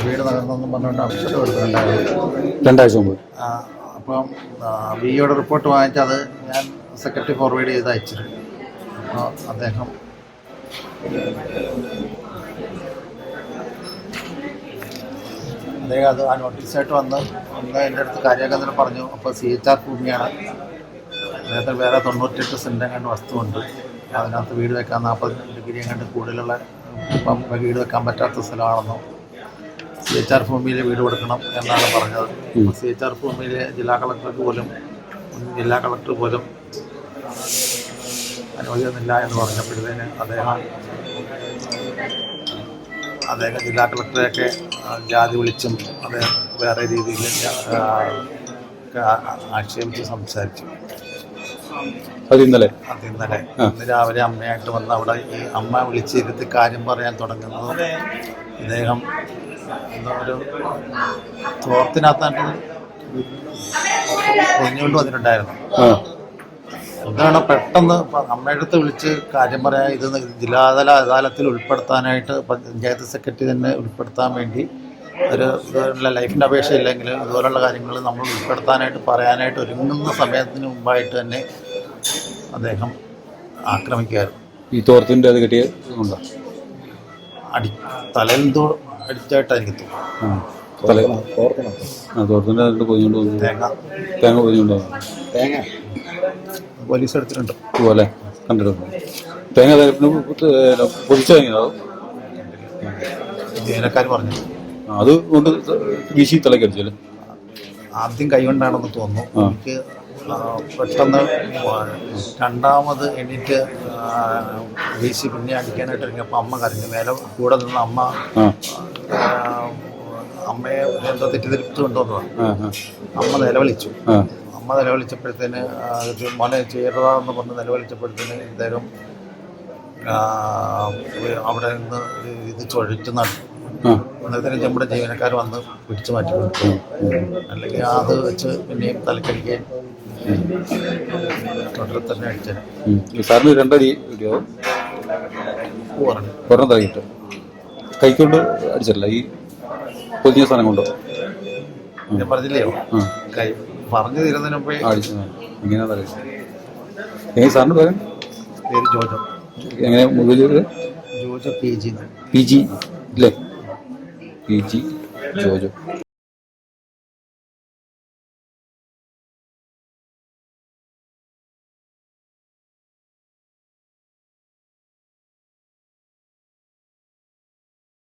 വീട് തകർന്നെന്നും പറഞ്ഞുകൊണ്ട് അഭിഷേകം എടുത്തിട്ടുണ്ടായിരുന്നു 2 ആഴ്ച മുമ്പ്. അപ്പം വിയുടെ റിപ്പോർട്ട് വാങ്ങിച്ചത് ഞാൻ സെക്രട്ടറി ഫോർവേഡ് ചെയ്ത് അയച്ചിട്ടുണ്ട്. അപ്പോൾ അദ്ദേഹം അത് ആ നോട്ടീസായിട്ട് വന്ന് എൻ്റെ അടുത്ത് കാര്യാക്കത്തിന് പറഞ്ഞു. അപ്പോൾ CHR ഭൂമിയാണ്, അദ്ദേഹത്തിന് വേറെ 98 സെൻറ്റ് കണ്ട് വസ്തുവുണ്ട്, അതിനകത്ത് വീട് വെക്കാൻ 40 ഡിഗ്രി കണ്ട് കൂടുതലുള്ള ഇപ്പം വീട് വെക്കാൻ പറ്റാത്ത സ്ഥലമാണെന്നും CHR ഭൂമിയിൽ വീട് കൊടുക്കണം എന്നാണ് പറഞ്ഞത്. CHR ഭൂമിയിൽ ജില്ലാ കളക്ടർ പോലും അനുമതിയൊന്നുമില്ല എന്ന് പറഞ്ഞപ്പോഴത്തേന് അദ്ദേഹം ജില്ലാ കളക്ടറെയൊക്കെ ജാതി വിളിച്ചും അദ്ദേഹം വേറെ രീതിയിൽ ആക്ഷേപിച്ച് സംസാരിച്ചു. അത് ഇന്നലെ ഇന്ന് രാവിലെ അമ്മയായിട്ട് വന്ന് അവിടെ ഈ അമ്മ വിളിച്ചിരുത്തി കാര്യം പറയാൻ തുടങ്ങുന്നതും ഇദ്ദേഹം എന്തോ ഒരു തോർത്തിനകത്തായിട്ട് പൊതിഞ്ഞുകൊണ്ട് വന്നിട്ടുണ്ടായിരുന്നു. എന്താണ് പെട്ടെന്ന് അമ്മയുടെ അടുത്ത് വിളിച്ച് കാര്യം പറയാൻ ഇത് ജില്ലാതല അദാലത്തിൽ ഉൾപ്പെടുത്താനായിട്ട് പഞ്ചായത്ത് സെക്രട്ടറി തന്നെ ഉൾപ്പെടുത്താൻ വേണ്ടി ഇതുപോലുള്ള ലൈഫിൻ്റെ അപേക്ഷ ഇല്ലെങ്കിലും ഇതുപോലുള്ള കാര്യങ്ങൾ നമ്മൾ ഉൾപ്പെടുത്താനായിട്ട് പറയാനായിട്ട് ഒരുങ്ങുന്ന സമയത്തിന് മുമ്പായിട്ട് തന്നെ അദ്ദേഹം ആക്രമിക്കുകയായിരുന്നു. ഈ തോർത്തിൻ്റെ അത് കിട്ടിയ ഉണ്ടോ? തലയിൽ എന്തോ അടിച്ചായിട്ട് എനിക്ക് തോന്നുന്നു. തോർത്തിൻ്റെ അതിൽ പൊതിഞ്ഞുകൊണ്ട് തേങ്ങ പൊതിഞ്ഞുകൊണ്ട് പോലീസ് എടുത്തിട്ടുണ്ട്. അതുപോലെ കണ്ടിട്ടുണ്ട്. തേങ്ങ പൊതിച്ചു കഴിഞ്ഞോ? ജീവനക്കാർ പറഞ്ഞു അത് കൊണ്ട് വീശി തലക്കടിച്ചല്ലേ? ആദ്യം കൈകൊണ്ടാണെന്ന് തോന്നുന്നു. എനിക്ക് പെട്ടെന്ന് രണ്ടാമത് എണീറ്റ് വീശി പിന്നെ അടിക്കാനായിട്ട് ഇറങ്ങിയപ്പോൾ അമ്മ കരഞ്ഞു. മേലെ കൂടെ നിന്ന് അമ്മയെ എന്തോ തെറ്റിദ്ധരിപ്പിച്ചു കൊണ്ടുവന്നതാണ്. അമ്മ നിലവിളിച്ചപ്പോഴത്തേന് മോനെ ചെയ്യരുതാന്ന് പറഞ്ഞ് നിലവിളിച്ചപ്പോഴത്തേന് ഇദ്ദേഹം അവിടെ നിന്ന് ഇത് ചൊഴിച്ചു നടന്നു. അന്നേരത്തിന് നമ്മുടെ ജീവനക്കാർ വന്ന് പിടിച്ചു മാറ്റി കൊടുത്തു. അല്ലെങ്കിൽ അത് വെച്ച് പിന്നെയും തലക്കടിക്കുകയും തൊട്ടിൽ തന്നെ അടിച്ചത്. സാറിന് 2 അടി കിട്ടിയോ? ഒരെണ്ണം തലക്കിട്ട് കൈക്കൊണ്ട് അടിച്ചല്ല, ഈ പൊതിഞ്ഞ സാധനം കൊണ്ടോ? ഞാൻ പറഞ്ഞില്ലയോ, കൈ പറഞ്ഞു തീരുന്നതിന് മുമ്പേ ഇങ്ങനെ എങ്ങനെ സാറിന് പേര്? ജോജോ. എങ്ങനെ മുതലൂര്? ജോജോ PG ഇല്ലേ? PG ജോജോ.